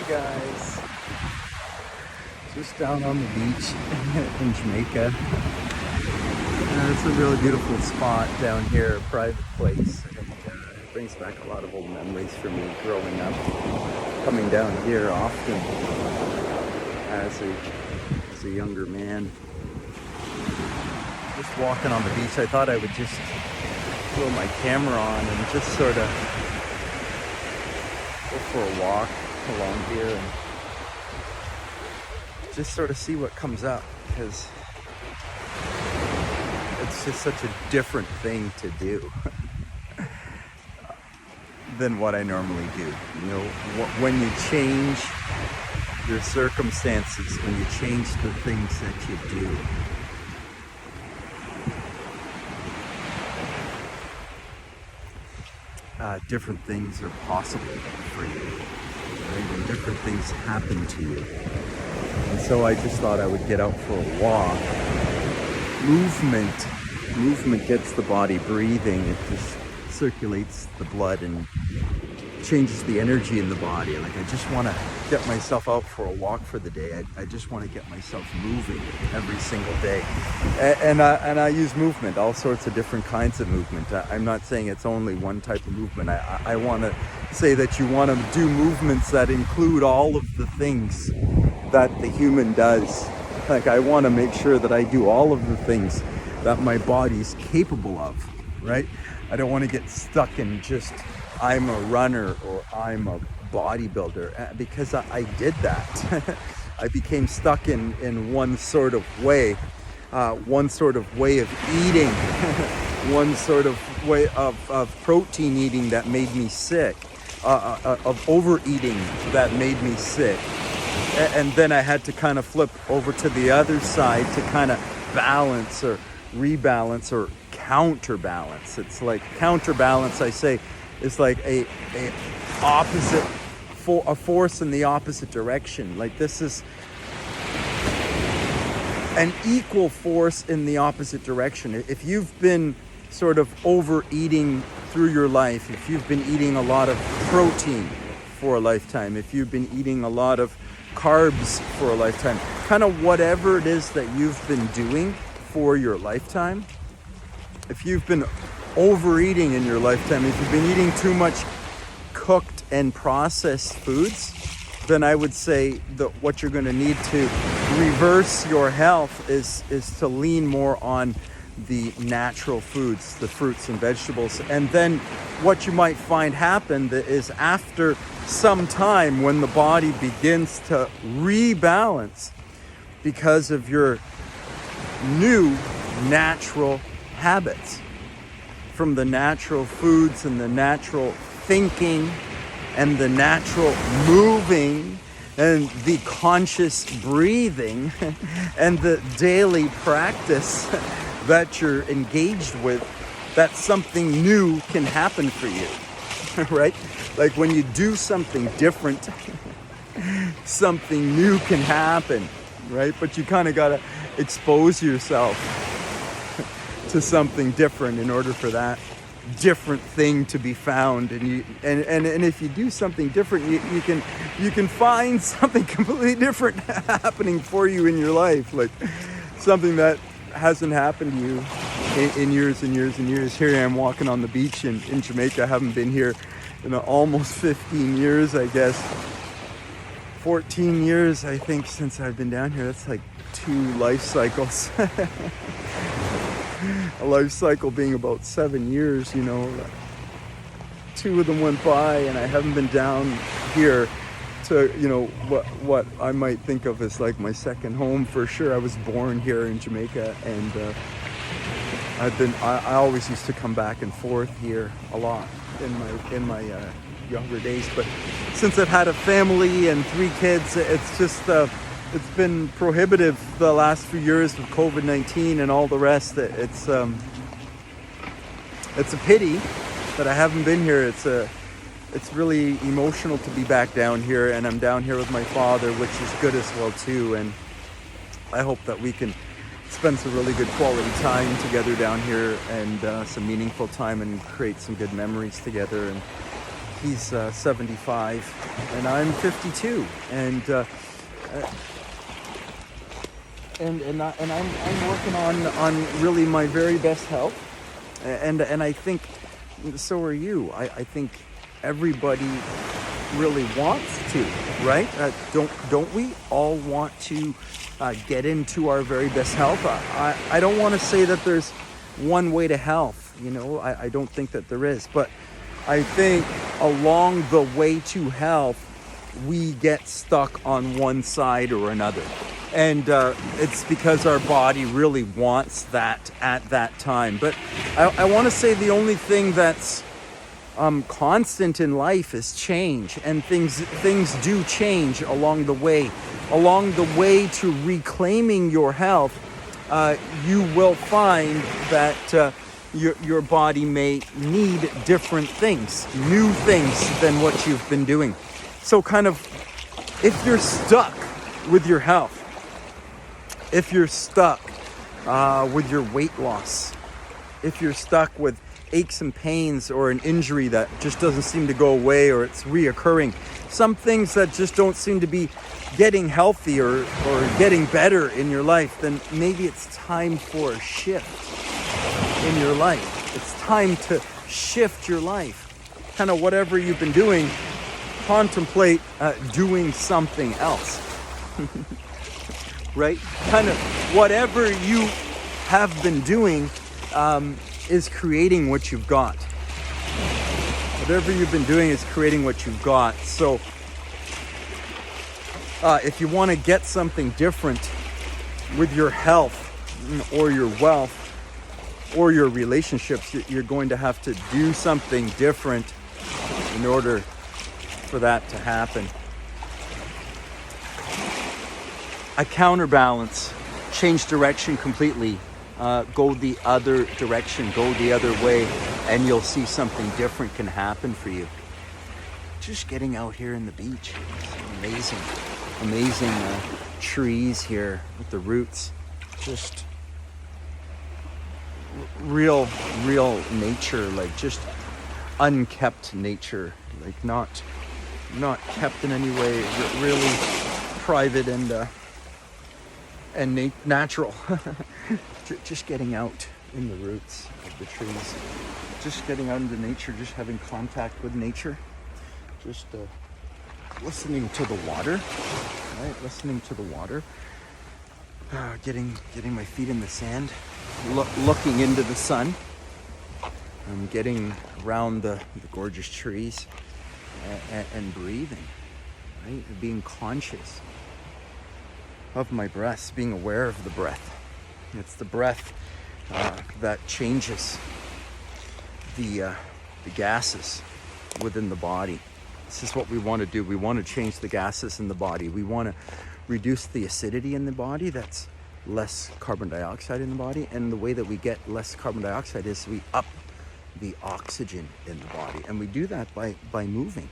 Guys, just down on the beach in Jamaica. It's a really beautiful spot down here, a private place, and it brings back a lot of old memories for me growing up, coming down here often as a younger man. Just walking on the beach, I thought I would just throw my camera on and just sort of go for a walk along here and just sort of see what comes up, because it's just such a different thing to do than what I normally do. You know, when you change your circumstances, when you change the things that you do, different things are possible for you, right? And different things happen to you. And so I just thought I would get out for a walk. Movement gets the body breathing. It just circulates the blood and changes the energy in the body. Like, I just want to get myself out for a walk for the day. I just want to get myself moving every single day. And I use movement, all sorts of different kinds of movement. I'm not saying it's only one type of movement. I want to say that you want to do movements that include all of the things that the human does. Like, I want to make sure that I do all of the things that my body's capable of, right? I don't want to get stuck in just I'm a runner or I'm a bodybuilder, because I did that. I became stuck in one sort of way of eating, one sort of way of protein eating that made me sick, of overeating that made me sick. And then I had to kind of flip over to the other side to kind of balance or rebalance or counterbalance. It's like counterbalance, I say, is like a force in the opposite direction. Like, this is an equal force in the opposite direction. If you've been sort of overeating through your life, if you've been eating a lot of protein for a lifetime, if you've been eating a lot of carbs for a lifetime, kind of whatever it is that you've been doing for your lifetime, if you've been overeating in your lifetime, if you've been eating too much cooked and processed foods, then I would say that what you're going to need to reverse your health is to lean more on the natural foods, the fruits and vegetables. And then what you might find happen is, after some time, when the body begins to rebalance because of your new natural habits, from the natural foods and the natural thinking and the natural moving and the conscious breathing and the daily practice that you're engaged with, that something new can happen for you, right? Like, when you do something different, something new can happen, right? But you kind of got to expose yourself to something different in order for that different thing to be found. And if you do something different, you can find something completely different happening for you in your life, like something that hasn't happened to you in years and years and years. Here I am walking on the beach in Jamaica. I haven't been here in almost 15 years, I guess. 14 years, I think, since I've been down here. That's like 2 life cycles. A life cycle being about 7 years, you know. 2 of them went by and I haven't been down here to, you know, what I might think of as like my second home for sure. I was born here in Jamaica, and I always used to come back and forth here a lot in my younger days. But since I've had a family and 3 kids, it's just it's been prohibitive the last few years with COVID-19 and all the rest. It's a pity that I haven't been here. It's really emotional to be back down here, and I'm down here with my father, which is good as well too. And I hope that we can spend some really good quality time together down here, and some meaningful time, and create some good memories together. And He's 75, and I'm 52, and I'm working on really my very best health, and I think so are you. I think everybody really wants to, right? Don't we all want to get into our very best health? I don't want to say that there's one way to health, I don't think that there is, but I think along the way to health, we get stuck on one side or another. And it's because our body really wants that at that time. But I want to say the only thing that's constant in life is change, and things do change along the way. Along the way to reclaiming your health, you will find that your body may need different things, new things than what you've been doing. So kind of, if you're stuck with your health, if you're stuck with your weight loss, if you're stuck with aches and pains or an injury that just doesn't seem to go away, or it's reoccurring, some things that just don't seem to be getting healthy or getting better in your life, then maybe it's time for a shift in your life. It's time to shift your life. Kind of whatever you've been doing, contemplate doing something else. Right? Kind of whatever you have been doing is creating what you've got. Whatever you've been doing is creating what you've got. So if you want to get something different with your health or your wealth or your relationships, you're going to have to do something different in order for that to happen. A counterbalance, change direction completely, go the other direction, go the other way, and you'll see something different can happen for you. Just getting out here in the beach, it's amazing trees here with the roots, just real nature, like just unkept nature, like not kept in any way, really private and natural. Just getting out in the roots of the trees, just getting out into nature, just having contact with nature, just listening to the water, right? Listening to the water, getting my feet in the sand, looking into the sun, getting around the gorgeous trees, and breathing, right? Being conscious of my breath, being aware of the breath. It's the breath that changes the gases within the body. This is what we want to do. We want to change the gases in the body. We want to reduce the acidity in the body. That's less carbon dioxide in the body. And the way that we get less carbon dioxide is we up the oxygen in the body. And we do that by moving.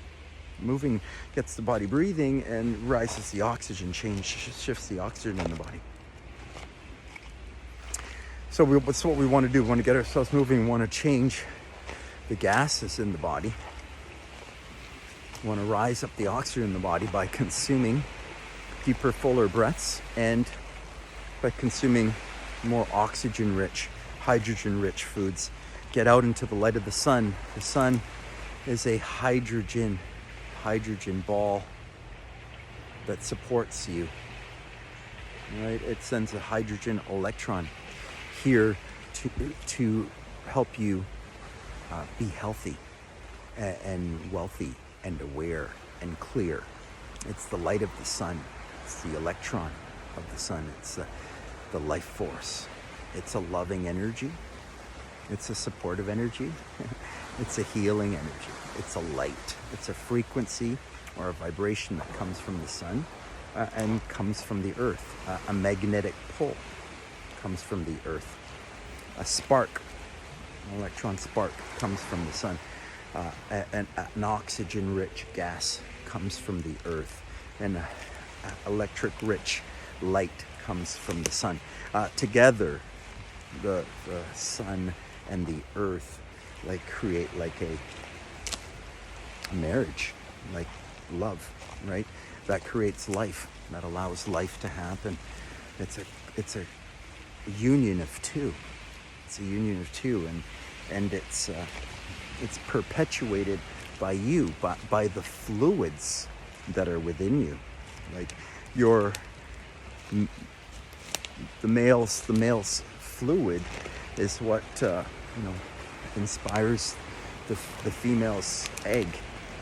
Moving gets the body breathing and rises the oxygen, shifts the oxygen in the body. So that's what we want to do. We want to get ourselves moving. We want to change the gases in the body. We want to rise up the oxygen in the body by consuming deeper, fuller breaths, and by consuming more oxygen-rich, hydrogen-rich foods. Get out into the light of the sun. The sun is a hydrogen ball that supports you. Right? It sends a hydrogen electron here to help you be healthy and wealthy and aware and clear. It's the light of the sun. It's the electron of the sun. It's the life force. It's a loving energy. It's a supportive energy. It's a healing energy. It's a light. It's a frequency or a vibration that comes from the sun and comes from the earth. A magnetic pull comes from the earth. A spark, an electron spark, comes from the sun. An oxygen-rich gas comes from the earth. And electric-rich light comes from the sun. Together, the sun and the earth create like marriage, like love, right? That creates life, that allows life to happen. It's a union of two. It's a union of two, and it's perpetuated by you, by the fluids that are within you, like your the male's fluid is what inspires the female's egg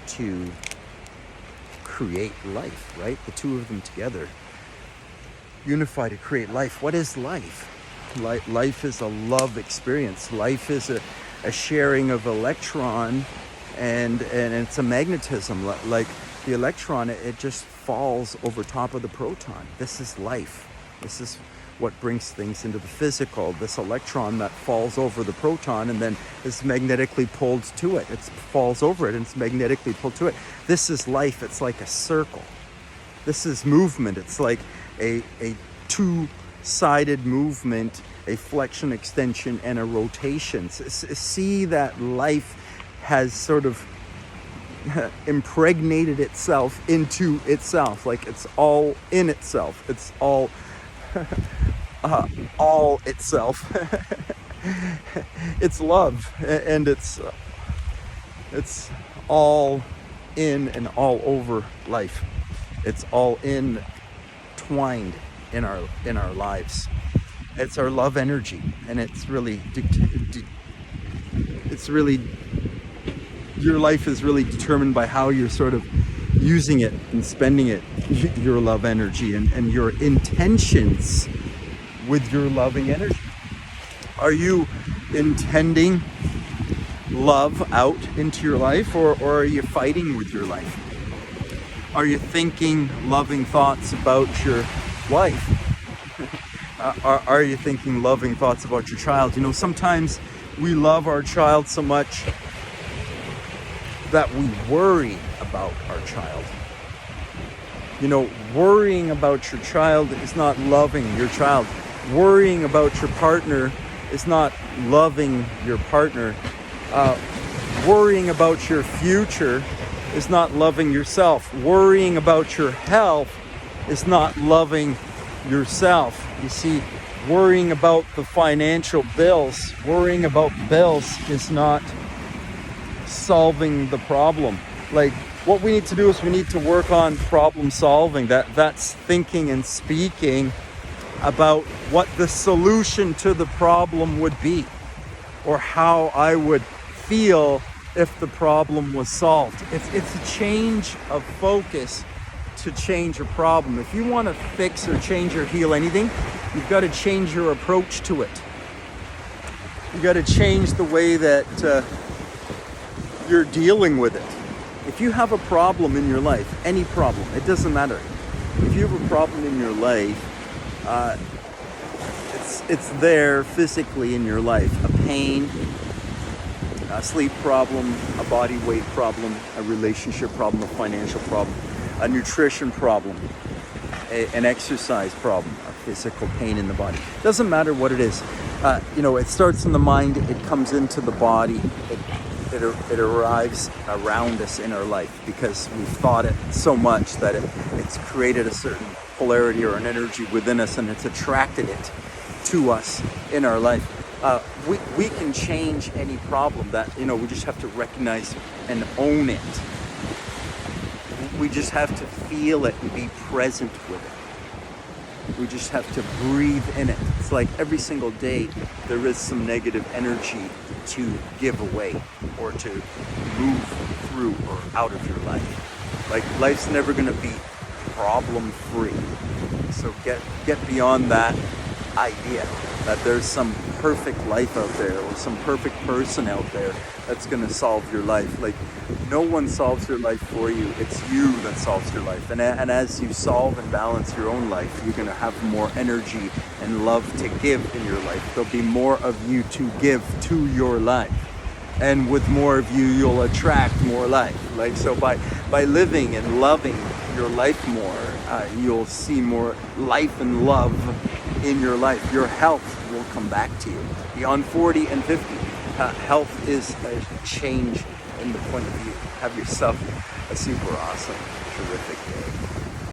to create life, right? The two of them together unify to create life. What is life? Life is a love experience. Life is a sharing of electron, and it's a magnetism. Like the electron, it just falls over top of the proton. This is life. This is what brings things into the physical. This electron that falls over the proton and then is magnetically pulled to it. It falls over it and it's magnetically pulled to it. This is life. It's like a circle. This is movement. It's like a two-sided movement, a flexion, extension, and a rotation. See that life has sort of impregnated itself into itself, like it's all in itself. It's all itself. It's love, and it's all in and all over life. It's all entwined in our lives. It's our love energy, and it's really your life is really determined by how you're sort of using it and spending it, your love energy, and your intentions with your loving energy. Are you intending love out into your life, or are you fighting with your life? Are you thinking loving thoughts about your wife? Are you thinking loving thoughts about your child? Sometimes we love our child so much that we worry about our child. Worrying about your child is not loving your child. Worrying about your partner is not loving your partner. Worrying about your future is not loving yourself. Worrying about your health is not loving yourself. You see, worrying about the financial bills, worrying about bills is not solving the problem. Like, what we need to do is we need to work on problem solving. That's thinking and speaking about what the solution to the problem would be, or how I would feel if the problem was solved. It's a change of focus to change a problem. If you want to fix or change or heal anything, you've got to change your approach to it. You've got to change the way that you're dealing with it. If you have a problem in your life, any problem, it doesn't matter. If you have a problem in your life, it's there physically in your life. A pain, a sleep problem, a body weight problem, a relationship problem, a financial problem, a nutrition problem, an exercise problem, a physical pain in the body. Doesn't matter what it is. It starts in the mind, it comes into the body, it arrives around us in our life because we've thought it so much that it's created a certain polarity or an energy within us, and it's attracted it to us in our life. We can change any problem. That we just have to recognize and own it. We just have to feel it and be present with it. We just have to breathe in it. It's like every single day there is some negative energy to give away or to move through or out of your life. Like, life's never going to be problem free. So get beyond that idea that there's some perfect life out there or some perfect person out there that's going to solve your life. Like, no one solves your life for you. It's you that solves your life. And as you solve and balance your own life, you're going to have more energy and love to give in your life. There'll be more of you to give to your life. And with more of you, you'll attract more life. Like, so by living and loving your life more, you'll see more life and love in your life. Your health will come back to you. Beyond 40 and 50, health is a change in the point of view. Have yourself a super awesome,